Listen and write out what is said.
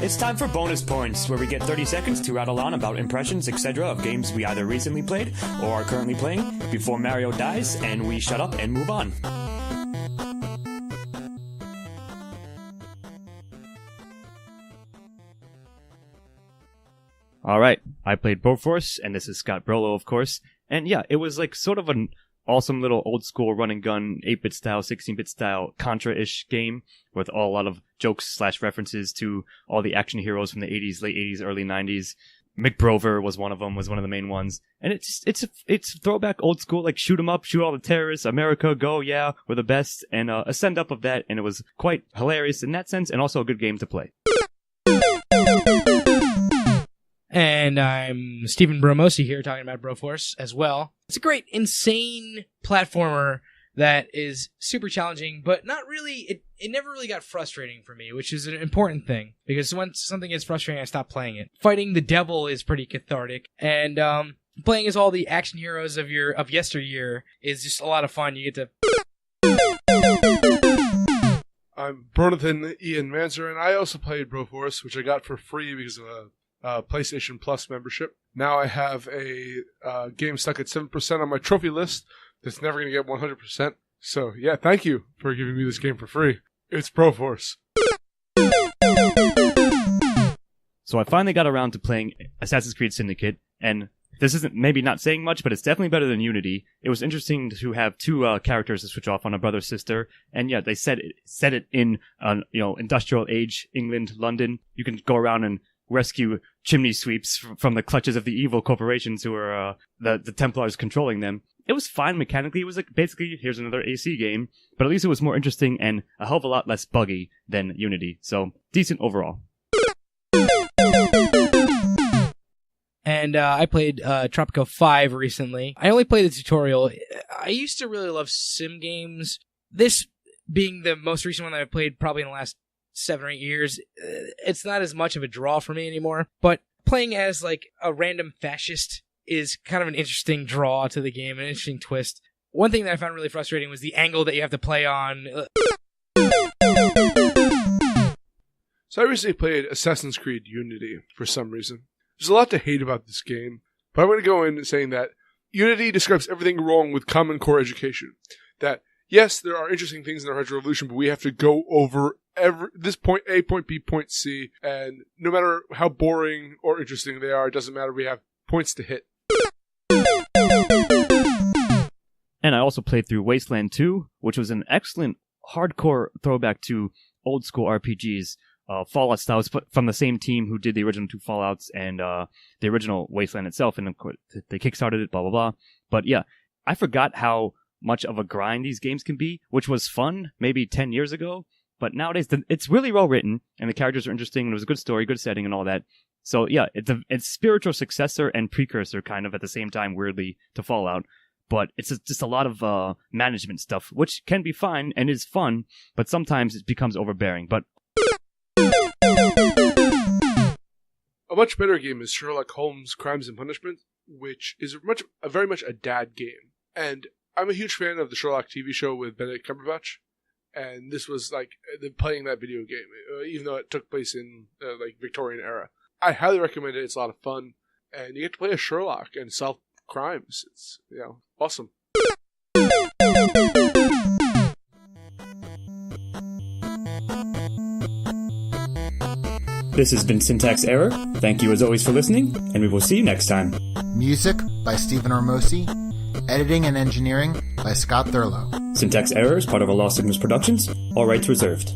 It's time for bonus points, where we get 30 seconds to rattle on about impressions, etc. of games we either recently played or are currently playing before Mario dies, and we shut up and move on. Alright, I played Broforce, and this is Scott Brolo, of course. And yeah, it was like sort of an awesome little old school run and gun, 8-bit style, 16-bit style, Contra-ish game with a lot of jokes / references to all the action heroes from the 80s, late 80s, early 90s. McBrover was one of them, was one of the main ones. And it's throwback old school, like shoot 'em up, shoot all the terrorists, America, go, yeah, we're the best, and a send up of that, and it was quite hilarious in that sense, and also a good game to play. And I'm Stephen Bromosi here talking about Broforce as well. It's a great, insane platformer that is super challenging, but not really, it never really got frustrating for me, which is an important thing, because once something gets frustrating, I stop playing it. Fighting the devil is pretty cathartic, and playing as all the action heroes of yesteryear is just a lot of fun. You get to... I'm Bernathan Ian Manzer, and I also played Broforce, which I got for free because of a PlayStation Plus membership. Now I have a game stuck at 7% on my trophy list that's never going to get 100%. So yeah, thank you for giving me this game for free. It's Broforce. So I finally got around to playing Assassin's Creed Syndicate, and this isn't maybe not saying much, but it's definitely better than Unity. It was interesting to have two characters to switch off on, a brother-sister, and yeah, they set it in industrial age England, London. You can go around and rescue chimney sweeps from the clutches of the evil corporations who are the Templars controlling them. It was fine mechanically. It was like basically, here's another AC game, but at least it was more interesting and a hell of a lot less buggy than Unity. So, decent overall. And I played Tropico V recently. I only played the tutorial. I used to really love sim games. This being the most recent one that I've played probably in the last 7 or 8 years, it's not as much of a draw for me anymore. But playing as like a random fascist is kind of an interesting draw to the game, an interesting twist. One thing that I found really frustrating was the angle that you have to play on. So I recently played Assassin's Creed Unity for some reason. There's a lot to hate about this game, but I'm going to go in saying that Unity describes everything wrong with Common Core education. That, yes, there are interesting things in the Hydro Revolution, but we have to go over this point A, point B, point C, and no matter how boring or interesting they are, it doesn't matter, we have points to hit. And I also played through Wasteland 2, which was an excellent hardcore throwback to old school RPGs, Fallout styles, from the same team who did the original 2 Fallouts and the original Wasteland itself, and of course they kickstarted it, blah blah blah. But yeah, I forgot how much of a grind these games can be, which was fun maybe 10 years ago. But nowadays, it's really well written, and the characters are interesting, and it was a good story, good setting, and all that. So yeah, it's spiritual successor and precursor kind of at the same time, weirdly, to Fallout. But it's just a lot of management stuff, which can be fine and is fun, but sometimes it becomes overbearing. But a much better game is Sherlock Holmes Crimes and Punishment, which is very much a dad game. And I'm a huge fan of the Sherlock TV show with Benedict Cumberbatch. And this was like playing that video game, even though it took place in like Victorian era. I highly recommend it. It's a lot of fun, and you get to play as Sherlock and solve crimes. It's awesome. this has been Syntax Error. Thank you as always for listening, and we will see you next time. Music by Stephen Armosi. Editing and engineering by Scott Thurlow. Syntax Error is part of a Lost Signals Productions. All rights reserved.